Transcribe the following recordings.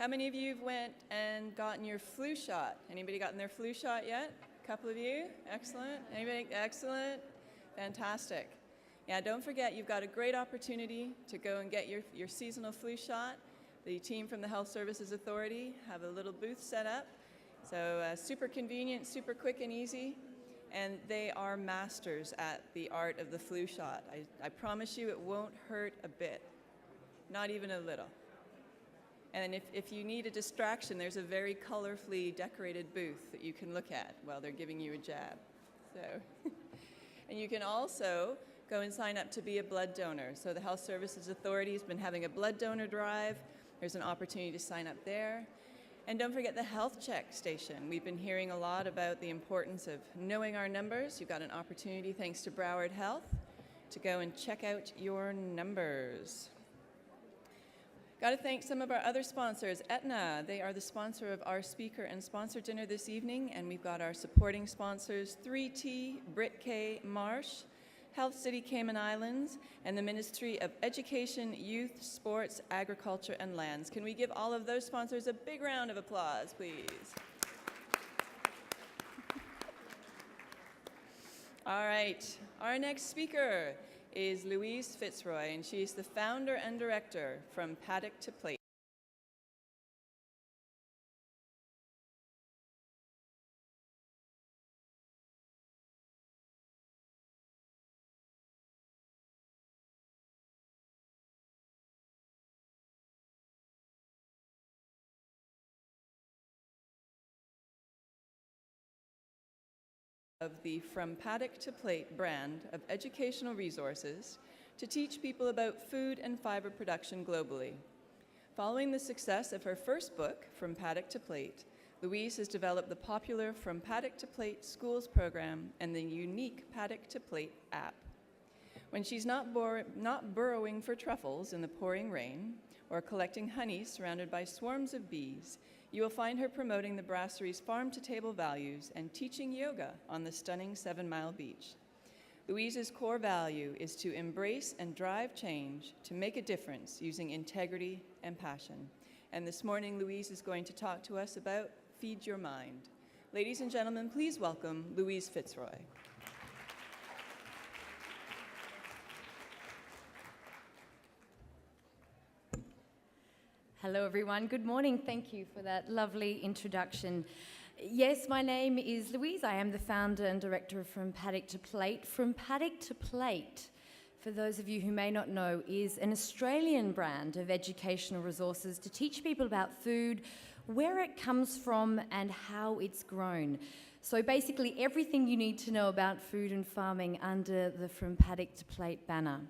How many of you went and gotten your flu shot? Anybody gotten their flu shot yet? A couple of you? Excellent. Anybody? Excellent. Fantastic. Yeah, don't forget, you've got a great opportunity to go and get your seasonal flu shot. The team from the Health Services Authority have a little booth set up. So super convenient, super quick and easy. And they are masters at the art of the flu shot. I promise you it won't hurt a bit, not even a little. And if you need a distraction, there's a very colorfully decorated booth that you can look at while they're giving you a jab. So, and you can also go and sign up to be a blood donor. So the Health Services Authority has been having a blood donor drive. There's an opportunity to sign up there. And don't forget the health check station. We've been hearing a lot about the importance of knowing our numbers. You've got an opportunity, thanks to Broward Health, to go and check out your numbers. Got to thank some of our other sponsors. Aetna, they are the sponsor of our speaker and sponsor dinner this evening, and we've got our supporting sponsors, 3T, Brit K Marsh, Health City Cayman Islands, and the Ministry of Education, Youth, Sports, Agriculture, and Lands. Can we give all of those sponsors a big round of applause, please? All right, our next speaker is Louise FitzRoy, and she's the founder and director from Paddock to Plate. Of the From Paddock to Plate brand of educational resources to teach people about food and fiber production globally. Following the success of her first book, From Paddock to Plate, Louise has developed the popular From Paddock to Plate schools program and the unique Paddock to Plate app. When she's not burrowing for truffles in the pouring rain or collecting honey surrounded by swarms of bees, you will find her promoting the brassery's farm-to-table values and teaching yoga on the stunning 7 Mile beach. Louise's core value is to embrace and drive change to make a difference using integrity and passion. And this morning, Louise is going to talk to us about Feed Your Mind. Ladies and gentlemen, please welcome Louise FitzRoy. Hello everyone, good morning. Thank you for that lovely introduction. Yes, my name is Louise. I am the founder and director of From Paddock to Plate. From Paddock to Plate, for those of you who may not know, is an Australian brand of educational resources to teach people about food, where it comes from and how it's grown. So basically everything you need to know about food and farming under the From Paddock to Plate banner.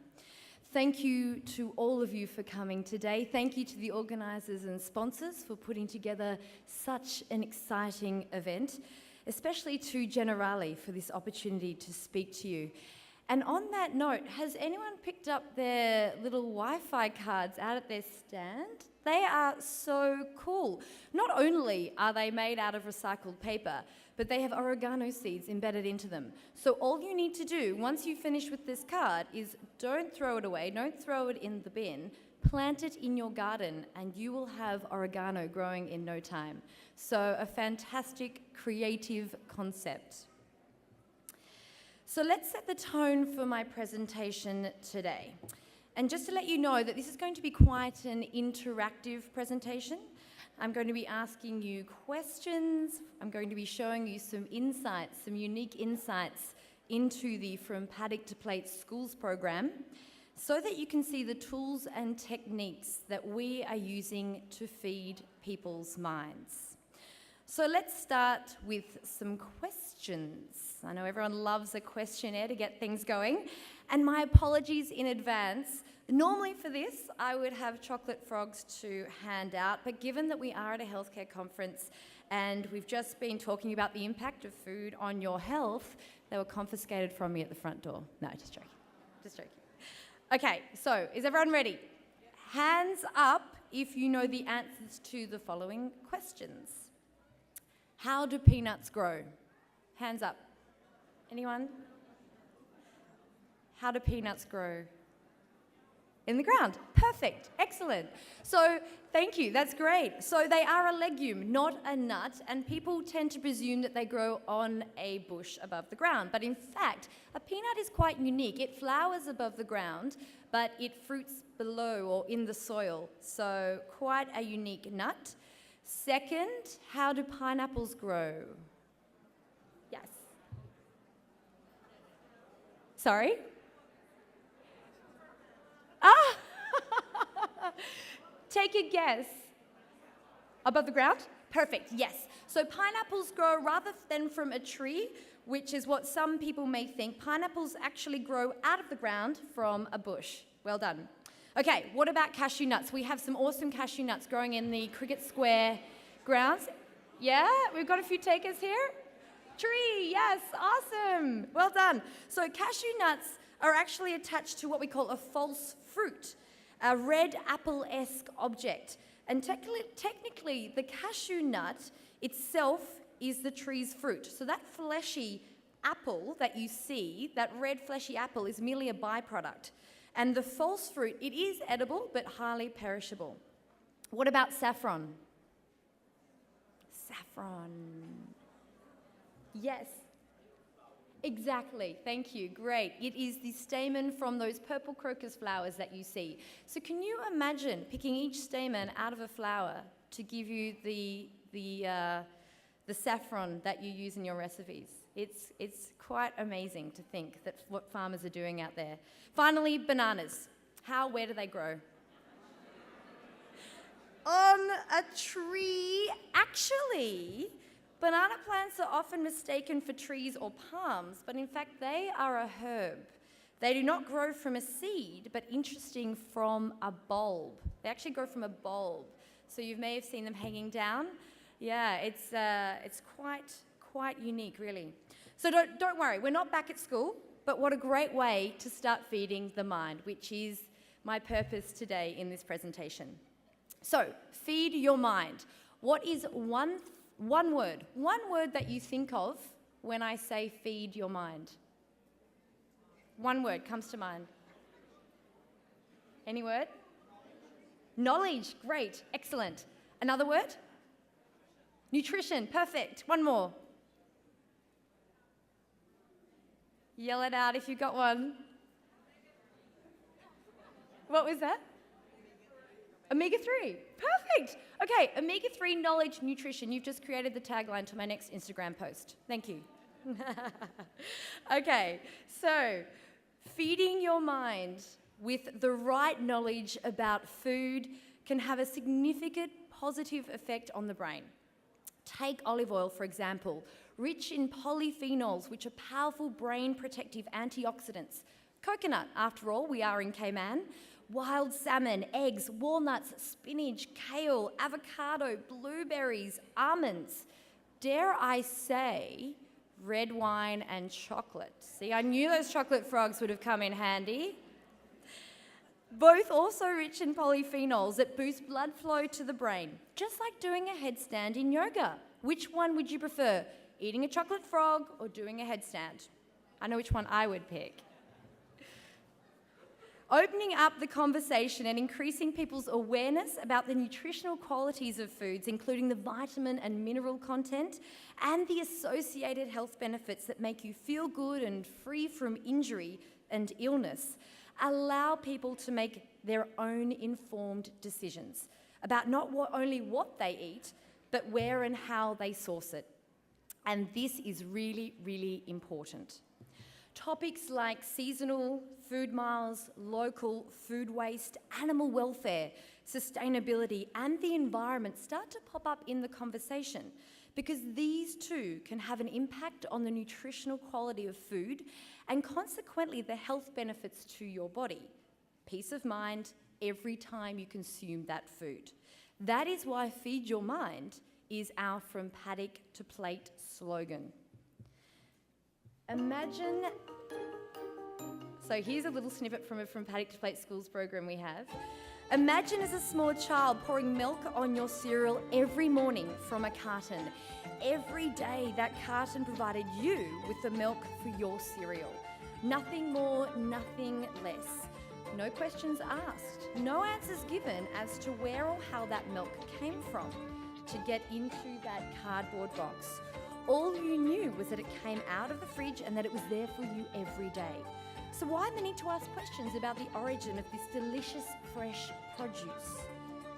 Thank you to all of you for coming today. Thank you to the organisers and sponsors for putting together such an exciting event, especially to Generali for this opportunity to speak to you. And on that note, has anyone picked up their little Wi-Fi cards out at their stand? They are so cool. Not only are they made out of recycled paper, but they have oregano seeds embedded into them. So all you need to do once you finish with this card is don't throw it away, don't throw it in the bin, plant it in your garden and you will have oregano growing in no time. So a fantastic creative concept. So let's set the tone for my presentation today. And just to let you know that this is going to be quite an interactive presentation. I'm going to be asking you questions. I'm going to be showing you some insights, some unique insights into the From Paddock to Plate schools program so that you can see the tools and techniques that we are using to feed people's minds. So let's start with some questions. I know everyone loves a questionnaire to get things going. And my apologies in advance. Normally for this, I would have chocolate frogs to hand out, but given that we are at a healthcare conference and we've just been talking about the impact of food on your health, they were confiscated from me at the front door. No, just joking. Just joking. Okay, so is everyone ready? Hands up if you know the answers to the following questions. How do peanuts grow? Hands up. Anyone? How do peanuts grow? In the ground. Perfect. Excellent. So thank you. That's great. So they are a legume, not a nut, and people tend to presume that they grow on a bush above the ground. But in fact, a peanut is quite unique. It flowers above the ground, but it fruits below or in the soil. So quite a unique nut. Second, how do pineapples grow? Yes. Sorry? Ah! Take a guess. Above the ground? Perfect, yes. So pineapples grow rather than from a tree, which is what some people may think. Pineapples actually grow out of the ground from a bush. Well done. Okay, what about cashew nuts? We have some awesome cashew nuts growing in the Cricket Square grounds. Yeah, we've got a few takers here. Tree, yes, awesome. Well done. So cashew nuts are actually attached to what we call a false fruit, a red apple-esque object. And technically, the cashew nut itself is the tree's fruit. So that fleshy apple that you see, that red fleshy apple, is merely a byproduct. And the false fruit, it is edible, but highly perishable. What about saffron? Saffron. Yes. Exactly, thank you, great. It is the stamen from those purple crocus flowers that you see. So can you imagine picking each stamen out of a flower to give you the saffron that you use in your recipes? It's quite amazing to think that what farmers are doing out there. Finally, bananas. Where do they grow? On a tree. Actually, banana plants are often mistaken for trees or palms, but in fact they are a herb. They do not grow from a seed, but interesting, from a bulb. They actually grow from a bulb. So you may have seen them hanging down. Yeah, it's quite unique, really. So don't worry, we're not back at school, but what a great way to start feeding the mind, which is my purpose today in this presentation. So, feed your mind. What is one word that you think of when I say feed your mind? One word comes to mind. Any word? Knowledge. Great. Excellent. Another word? Nutrition. Perfect. One more. Yell it out if you've got one. What was that? Omega-3. Perfect. Okay, omega-3, knowledge, nutrition. You've just created the tagline to my next Instagram post. Thank you. Okay, so feeding your mind with the right knowledge about food can have a significant positive effect on the brain. Take olive oil, for example, rich in polyphenols, which are powerful brain protective antioxidants. Coconut, after all, we are in Cayman. Wild salmon, eggs, walnuts, spinach, kale, avocado, blueberries, almonds. Dare I say, red wine and chocolate. See, I knew those chocolate frogs would have come in handy. Both also rich in polyphenols that boost blood flow to the brain, just like doing a headstand in yoga. Which one would you prefer, eating a chocolate frog or doing a headstand? I know which one I would pick. Opening up the conversation and increasing people's awareness about the nutritional qualities of foods, including the vitamin and mineral content, and the associated health benefits that make you feel good and free from injury and illness, allow people to make their own informed decisions about not only what they eat, but where and how they source it. And this is really, really important. Topics like seasonal food miles, local food waste, animal welfare, sustainability, and the environment start to pop up in the conversation, because these too can have an impact on the nutritional quality of food and consequently the health benefits to your body. Peace of mind every time you consume that food. That is why Feed Your Mind is our From Paddock to Plate slogan. Imagine, so here's a little snippet from a From Paddock to Plate schools program we have. Imagine as a small child pouring milk on your cereal every morning from a carton. Every day that carton provided you with the milk for your cereal. Nothing more, nothing less. No questions asked, no answers given as to where or how that milk came from to get into that cardboard box. All you knew was that it came out of the fridge and that it was there for you every day. So why the need to ask questions about the origin of this delicious, fresh produce?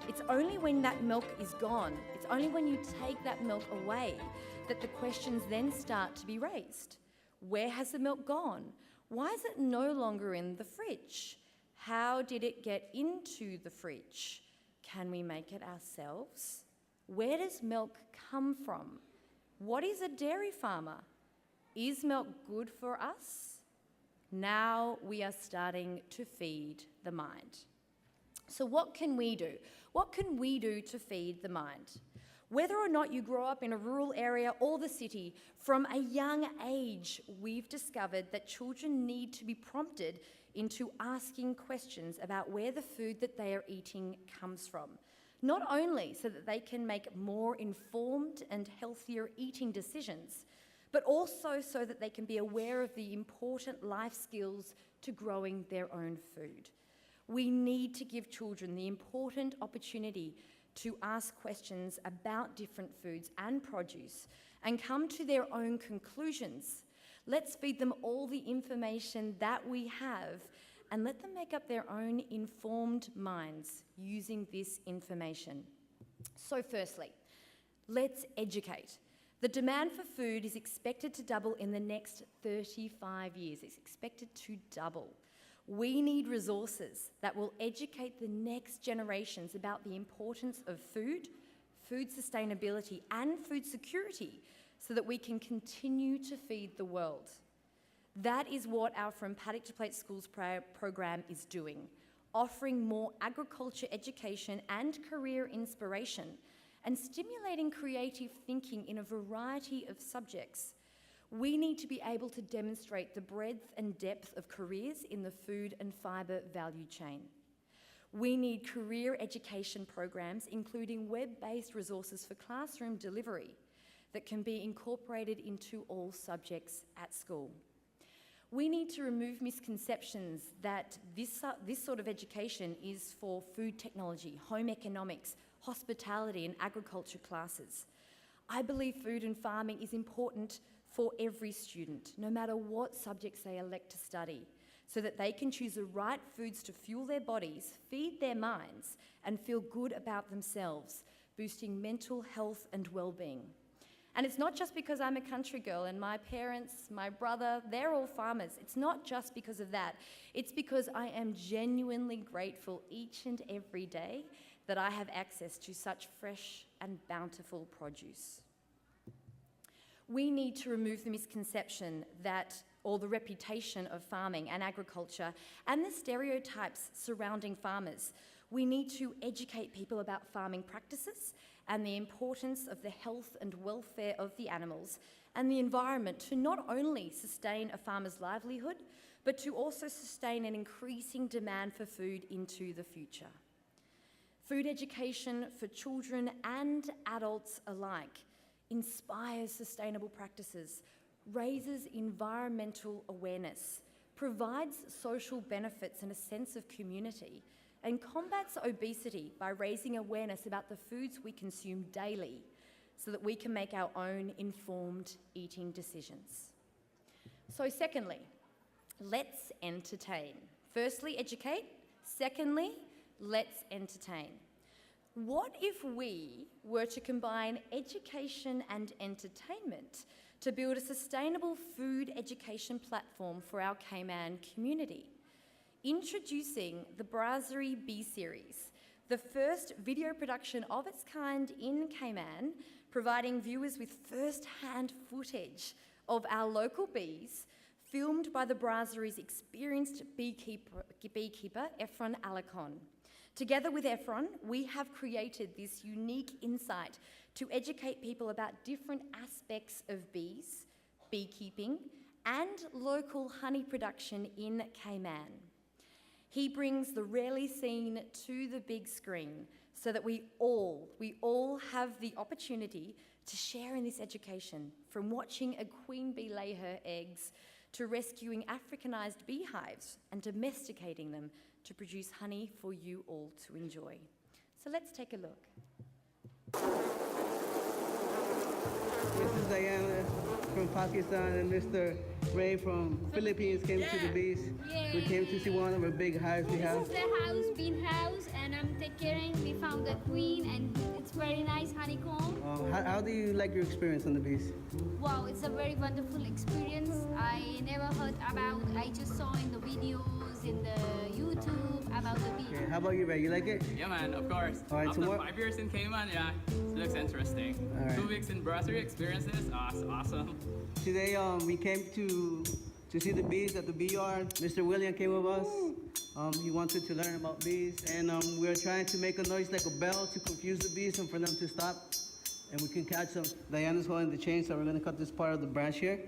It's only when that milk is gone, it's only when you take that milk away that the questions then start to be raised. Where has the milk gone? Why is it no longer in the fridge? How did it get into the fridge? Can we make it ourselves? Where does milk come from? What is a dairy farmer? Is milk good for us? Now we are starting to feed the mind. So what can we do? What can we do to feed the mind? Whether or not you grow up in a rural area or the city, from a young age, we've discovered that children need to be prompted into asking questions about where the food that they are eating comes from. Not only so that they can make more informed and healthier eating decisions, but also so that they can be aware of the important life skills to growing their own food. We need to give children the important opportunity to ask questions about different foods and produce and come to their own conclusions. Let's feed them all the information that we have and let them make up their own informed minds using this information. So firstly, let's educate. The demand for food is expected to double in the next 35 years. It's expected to double. We need resources that will educate the next generations about the importance of food, food sustainability, and food security so that we can continue to feed the world. That is what our From Paddock to Plate Schools program is doing, offering more agriculture education and career inspiration, and stimulating creative thinking in a variety of subjects. We need to be able to demonstrate the breadth and depth of careers in the food and fibre value chain. We need career education programs, including web-based resources for classroom delivery that can be incorporated into all subjects at school. We need to remove misconceptions that this sort of education is for food technology, home economics, hospitality and agriculture classes. I believe food and farming is important for every student, no matter what subjects they elect to study, so that they can choose the right foods to fuel their bodies, feed their minds, and feel good about themselves, boosting mental health and well-being. And it's not just because I'm a country girl and my parents, my brother, they're all farmers. It's not just because of that. It's because I am genuinely grateful each and every day that I have access to such fresh and bountiful produce. We need to remove the misconception that, or the reputation of farming and agriculture and the stereotypes surrounding farmers. We need to educate people about farming practices and the importance of the health and welfare of the animals and the environment to not only sustain a farmer's livelihood, but to also sustain an increasing demand for food into the future. Food education for children and adults alike inspires sustainable practices, raises environmental awareness, provides social benefits and a sense of community, and combats obesity by raising awareness about the foods we consume daily so that we can make our own informed eating decisions. So secondly, let's entertain. Firstly, educate. Secondly, let's entertain. What if we were to combine education and entertainment to build a sustainable food education platform for our Cayman community? Introducing the Brasserie B-Series, the first video production of its kind in Cayman, providing viewers with first-hand footage of our local bees, filmed by the Brasserie's experienced beekeeper Efron Alacon. Together with Efron, we have created this unique insight to educate people about different aspects of bees, beekeeping, and local honey production in Cayman. He brings the rarely seen to the big screen so that we all have the opportunity to share in this education, from watching a queen bee lay her eggs to rescuing Africanized beehives and domesticating them to produce honey for you all to enjoy. So let's take a look. This is Diana from Pakistan, and Mr. Ray from Philippines came to the bees. We came to see one of our big hives we have. This is the house, bean house, and I'm taking caring. We found the queen, and it's very nice honeycomb. How do you like your experience on the bees? Wow, it's a very wonderful experience. I never heard about. I just saw in the videos, in the YouTube about the bees. Okay, how about you, Ray? You like it? Yeah, man, of course. All right, After so what- 5 years in Cayman, yeah, it looks interesting. All right. 2 weeks in brasserie experiences, awesome. Today we came to see the bees at the bee yard. Mr. William came with us. He wanted to learn about bees, and we're trying to make a noise like a bell to confuse the bees and for them to stop, and we can catch them. Diana's holding the chain, so we're gonna cut this part of the branch here.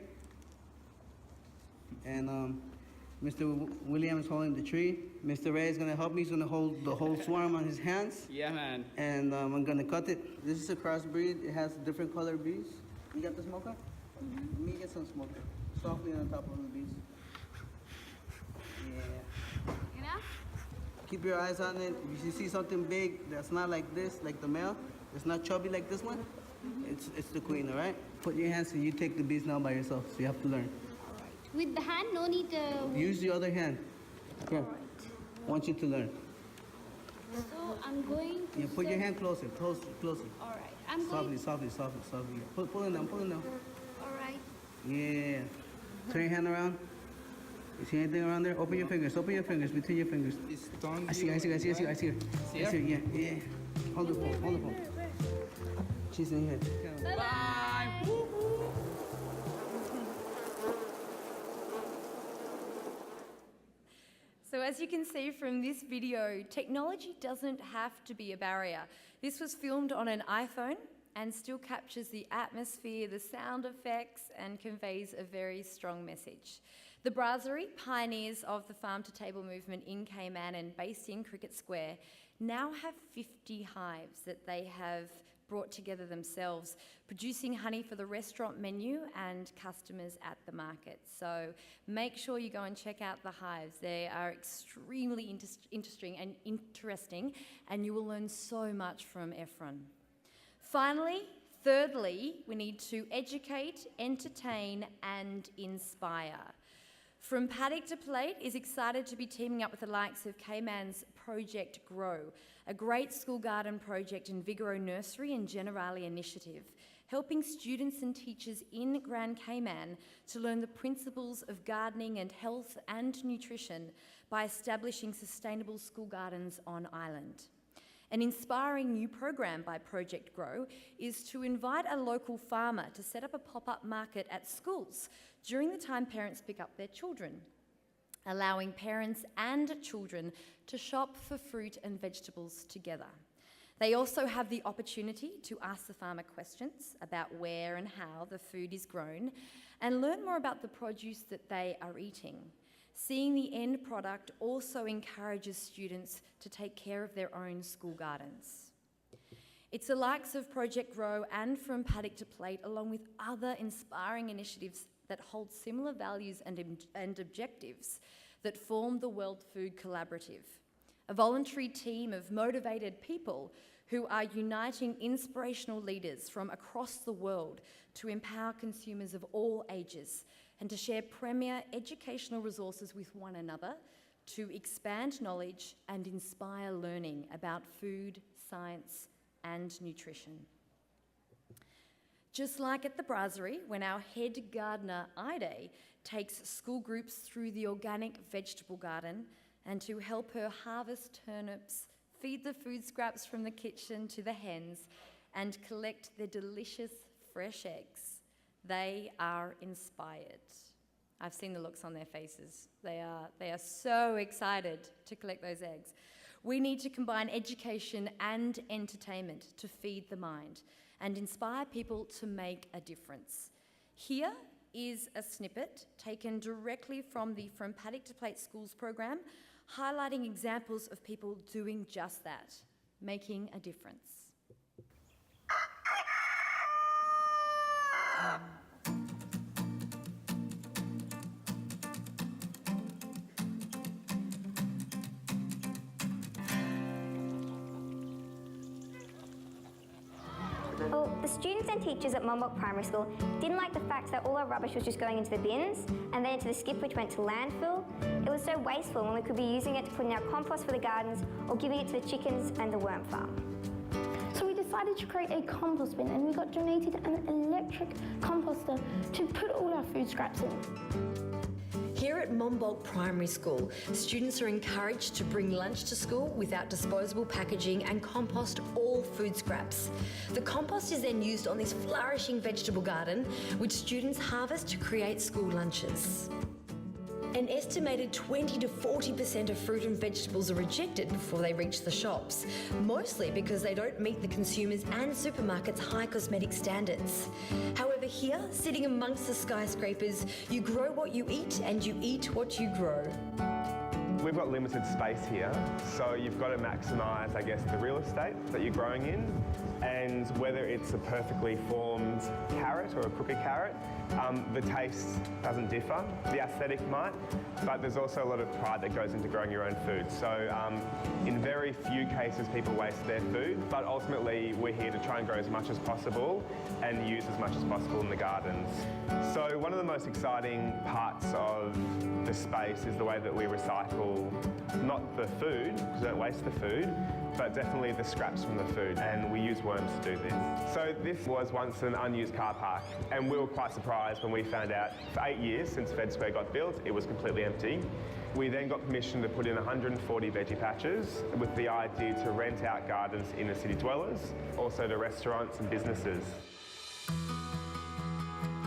And Mr. William is holding the tree. Mr. Ray is gonna help me. He's gonna hold the whole swarm on his hands. Yeah, man. And I'm gonna cut it. This is a crossbreed. It has different color bees. You got the smoker? Let me get some smoker. Softly on top of the bees. Yeah. You know? Keep your eyes on it. If you see something big that's not like this, like the male, it's not chubby like this one, it's the queen, all right? Put your hands and you take the bees now by yourself, so you have to learn. With the hand, no need to. Use the other hand. Okay. Alright. I want you to learn. So I'm going to. Yeah, put your hand closer, closer. Alright. I'm Softly, going. softly. Pull it down. Alright. Yeah. Turn your hand around. You see anything around there? Open your fingers, between your fingers. I see her. See her? Yeah. Hold the phone. She's in here. Bye. So as you can see from this video, technology doesn't have to be a barrier. This was filmed on an iPhone and still captures the atmosphere, the sound effects, and conveys a very strong message. The Brasserie, pioneers of the farm-to-table movement in Cayman and based in Cricket Square, now have 50 hives that they have brought together themselves, producing honey for the restaurant menu and customers at the market. So make sure you go and check out the hives. They are extremely interesting, and you will learn so much from Efron. Finally, thirdly, we need to educate, entertain, and inspire. From Paddock to Plate is excited to be teaming up with the likes of Cayman's Project Grow, a great school garden project in Vigoro Nursery and Generali Initiative, helping students and teachers in Grand Cayman to learn the principles of gardening and health and nutrition by establishing sustainable school gardens on island. An inspiring new program by Project Grow is to invite a local farmer to set up a pop-up market at schools during the time parents pick up their children, allowing parents and children to shop for fruit and vegetables together. They also have the opportunity to ask the farmer questions about where and how the food is grown and learn more about the produce that they are eating. Seeing the end product also encourages students to take care of their own school gardens. It's the likes of Project Grow and From Paddock to Plate, along with other inspiring initiatives that hold similar values and objectives, that form the World Food Collaborative, a voluntary team of motivated people who are uniting inspirational leaders from across the world to empower consumers of all ages and to share premier educational resources with one another to expand knowledge and inspire learning about food, science, and nutrition. Just like at the Brasserie, when our head gardener, Ide, takes school groups through the organic vegetable garden and to help her harvest turnips, feed the food scraps from the kitchen to the hens, and collect their delicious fresh eggs, they are inspired. I've seen the looks on their faces. They are so excited to collect those eggs. We need to combine education and entertainment to feed the mind and inspire people to make a difference. Here is a snippet taken directly from the From Paddock to Plate Schools program, highlighting examples of people doing just that, making a difference. Well, the students and teachers at Monbulk Primary School didn't like the fact that all our rubbish was just going into the bins and then into the skip which went to landfill. It was so wasteful when we could be using it to put in our compost for the gardens or giving it to the chickens and the worm farm. So we decided to create a compost bin, and we got donated an electric composter to put all our food scraps in. Here at Monbulk Primary School, students are encouraged to bring lunch to school without disposable packaging and compost all food scraps. The compost is then used on this flourishing vegetable garden, which students harvest to create school lunches. An estimated 20 to 40% of fruit and vegetables are rejected before they reach the shops, mostly because they don't meet the consumers' and supermarkets' high cosmetic standards. However, here, sitting amongst the skyscrapers, you grow what you eat and you eat what you grow. We've got limited space here, so you've got to maximise, I guess, the real estate that you're growing in, and whether it's a perfectly formed carrot or a crooked carrot, the taste doesn't differ. The aesthetic might, but there's also a lot of pride that goes into growing your own food. So in very few cases people waste their food, but ultimately we're here to try and grow as much as possible and use as much as possible in the gardens. So one of the most exciting parts of the space is the way that we recycle not the food, because we don't waste the food, but definitely the scraps from the food, and we use worms to do this. So this was once an unused car park, and we were quite surprised when we found out for 8 years since FitzRoy got built, it was completely empty. We then got permission to put in 140 veggie patches with the idea to rent out gardens to inner city dwellers, also to restaurants and businesses.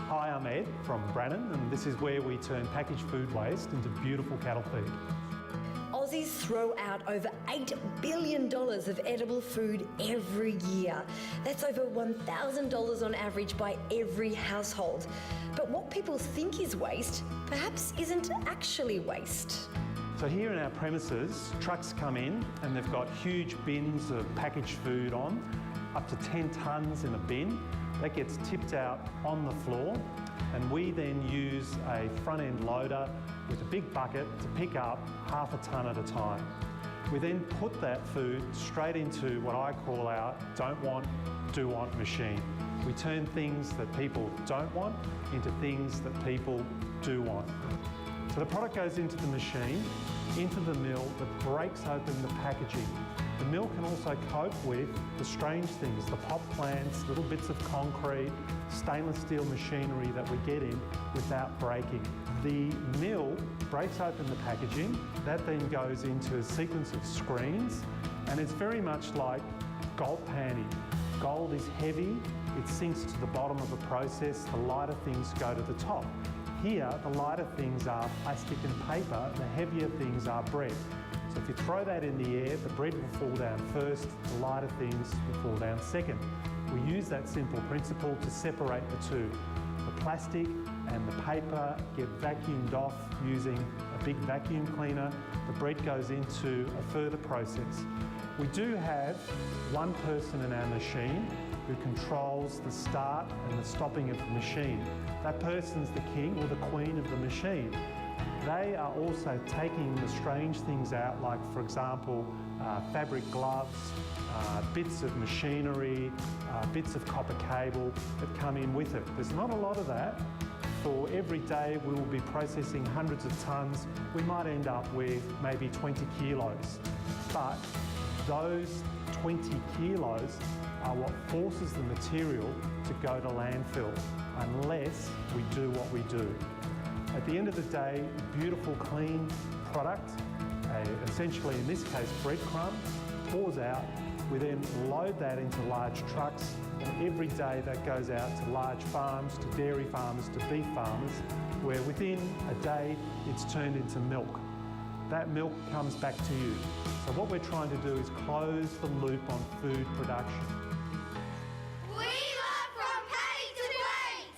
Hi, I'm Ed from Brannan, and this is where we turn packaged food waste into beautiful cattle feed. Aussies throw out over $8 billion of edible food every year. That's over $1,000 on average by every household. But what people think is waste perhaps isn't actually waste. So here in our premises, trucks come in and they've got huge bins of packaged food on, up to 10 tonnes in a bin. That gets tipped out on the floor, and we then use a front-end loader with a big bucket to pick up half a tonne at a time. We then put that food straight into what I call our don't want, do want machine. We turn things that people don't want into things that people do want. So the product goes into the machine, into the mill that breaks open the packaging. The mill can also cope with the strange things, the pot plants, little bits of concrete, stainless steel machinery that we get in without breaking. The mill breaks open the packaging. That then goes into a sequence of screens, and it's very much like gold panning. Gold is heavy, it sinks to the bottom of a process, the lighter things go to the top. Here, the lighter things are plastic and paper, the heavier things are bread. So if you throw that in the air, the bread will fall down first, the lighter things will fall down second. We use that simple principle to separate the two. The plastic and the paper get vacuumed off using a big vacuum cleaner. The bread goes into a further process. We do have one person in our machine who controls the start and the stopping of the machine. That person's the king or the queen of the machine. They are also taking the strange things out, like, for example, fabric gloves, bits of machinery, bits of copper cable that come in with it. There's not a lot of that. For every day we will be processing hundreds of tonnes. We might end up with maybe 20 kilos. But those 20 kilos are what forces the material to go to landfill, unless we do what we do. At the end of the day, beautiful, clean product, essentially in this case breadcrumb, pours out. We then load that into large trucks, and every day that goes out to large farms, to dairy farmers, to beef farmers, where within a day it's turned into milk. That milk comes back to you. So what we're trying to do is close the loop on food production. We love from paddock to plate!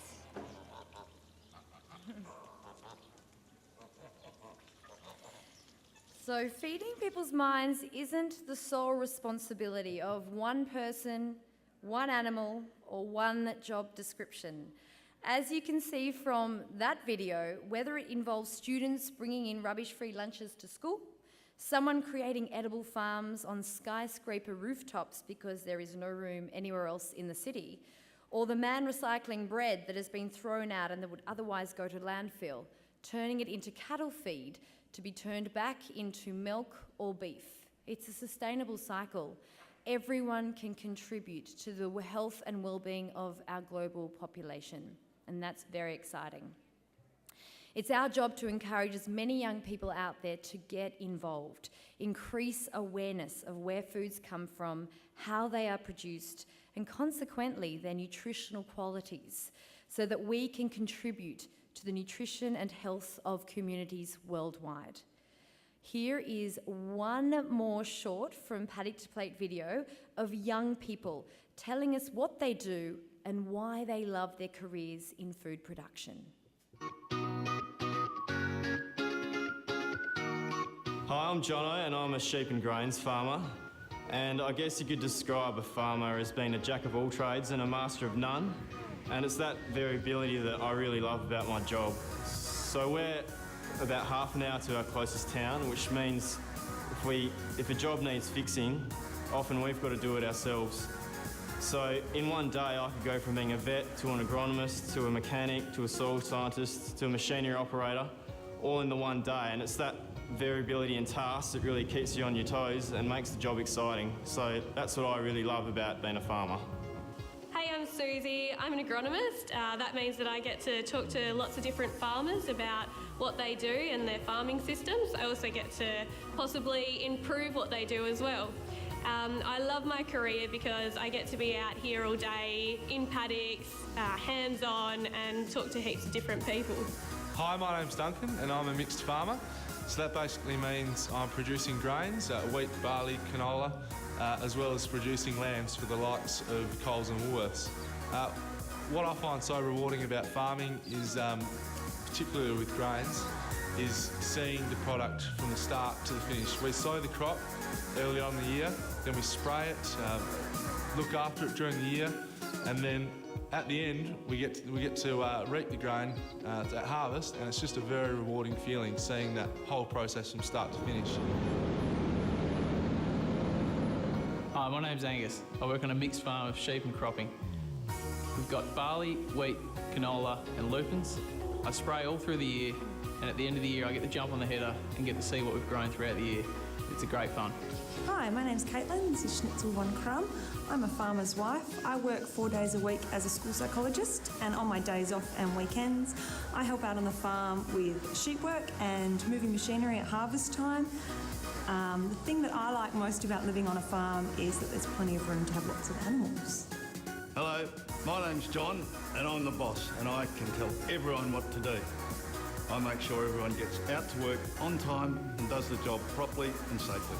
So feeding people's minds isn't the sole responsibility of one person, one animal, or one job description. As you can see from that video, whether it involves students bringing in rubbish-free lunches to school, someone creating edible farms on skyscraper rooftops because there is no room anywhere else in the city, or the man recycling bread that has been thrown out and that would otherwise go to landfill, turning it into cattle feed to be turned back into milk or beef. It's a sustainable cycle. Everyone can contribute to the health and well-being of our global population, and that's very exciting. It's our job to encourage as many young people out there to get involved, increase awareness of where foods come from, how they are produced, and consequently their nutritional qualities, so that we can contribute to the nutrition and health of communities worldwide. Here is one more short from Paddock to Plate video of young people telling us what they do and why they love their careers in food production. Hi, I'm Jono and I'm a sheep and grains farmer. And I guess you could describe a farmer as being a jack of all trades and a master of none. And it's that variability that I really love about my job. So we're about half an hour to our closest town, which means if a job needs fixing, often we've got to do it ourselves. So in one day I could go from being a vet to an agronomist to a mechanic to a soil scientist to a machinery operator, all in the one day. And it's that variability in tasks that really keeps you on your toes and makes the job exciting. So that's what I really love about being a farmer. Hey, I'm Susie. I'm an agronomist. That means that I get to talk to lots of different farmers about what they do and their farming systems. I also get to possibly improve what they do as well. I love my career because I get to be out here all day, in paddocks, hands-on, and talk to heaps of different people. Hi, my name's Duncan and I'm a mixed farmer. So that basically means I'm producing grains, wheat, barley, canola, as well as producing lambs for the likes of Coles and Woolworths. What I find so rewarding about farming is, particularly with grains, is seeing the product from the start to the finish. We sow the crop early on in the year, then we spray it, look after it during the year, and then at the end we get to reap the grain at harvest, and it's just a very rewarding feeling seeing that whole process from start to finish. Hi, my name's Angus. I work on a mixed farm of sheep and cropping. We've got barley, wheat, canola and lupins. I spray all through the year, and at the end of the year I get to jump on the header and get to see what we've grown throughout the year. It's a great fun. Hi, my name's Caitlin. This is Schnitzel von Crumb. I'm a farmer's wife. I work 4 days a week as a school psychologist, and on my days off and weekends I help out on the farm with sheep work and moving machinery at harvest time. The thing that I like most about living on a farm is that there's plenty of room to have lots of animals. Hello, my name's John and I'm the boss, and I can tell everyone what to do. I make sure everyone gets out to work on time and does the job properly and safely.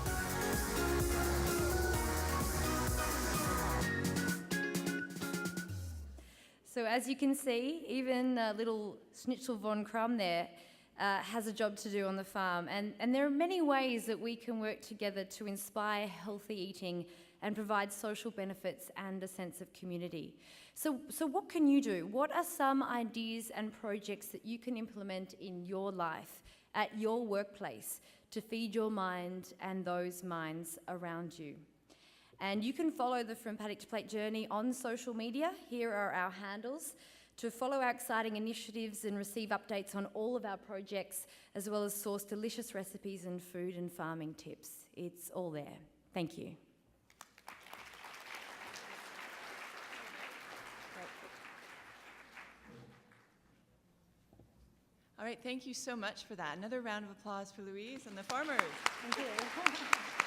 So as you can see, even little Schnitzel von Crumb there has a job to do on the farm. And there are many ways that we can work together to inspire healthy eating and provide social benefits and a sense of community. So what can you do? What are some ideas and projects that you can implement in your life, at your workplace, to feed your mind and those minds around you? And you can follow the From Paddock to Plate journey on social media. Here are our handles to follow our exciting initiatives and receive updates on all of our projects, as well as source delicious recipes and food and farming tips. It's all there. Thank you. All right, thank you so much for that. Another round of applause for Louise and the farmers. Thank you.